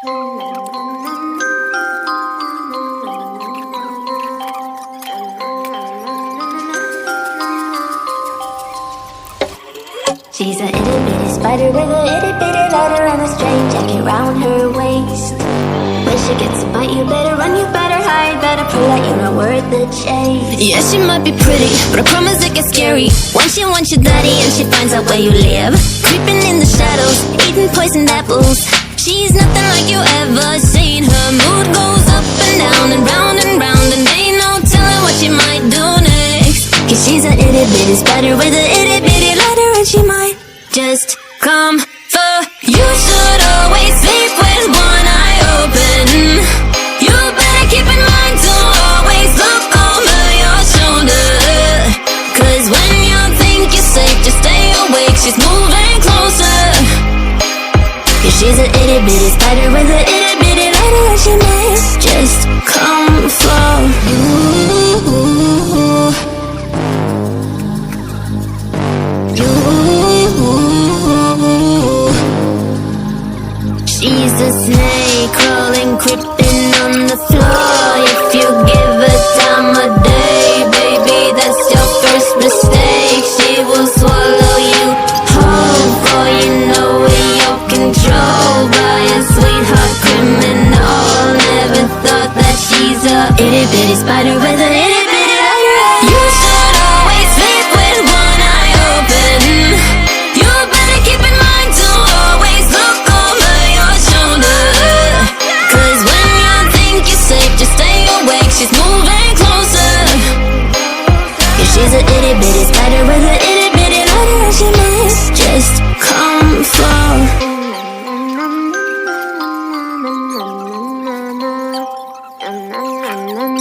She's a itty bitty spider with a itty bitty ladder and a string jacket round her waist. When she gets a bite, you better run, you better hide, better prove that you're not worth the chase. Yeah, she might be pretty, but I promise it gets scary when she wants your daddy and she finds out where you live. Creeping in the shadows, eating poisoned apples. She's nothing like you ever seen. Her mood goes up and down and round, and ain't no telling what she might do next. Cause she's a itty bitty spider with a itty bitty ladder, and she might just come for you. Should always sleep with one eye open. You better keep in mind to always look over your shoulder. Cause when you think you're safe, just stay awake, she's moving closer. Cause she's a itty bitty spider with a itty bitty ladder, and she might just come for you. She's a snake crawling, creeping on the floor. If you give her time of day, baby, that's your first mistake. She will swallow you whole, for you know you're controlled by a sweetheart criminal. Never thought that she's a itty bitty spider with a itty bitty ladder. You should always sleep with one eye open. You better keep in mind to always look over your shoulder. Cause when you think you're safe, just stay awake, she's moving closer. Yeah, she's a itty bitty spider with a itty bitty ladder, and she might just come for. Na na na na na na na na na na.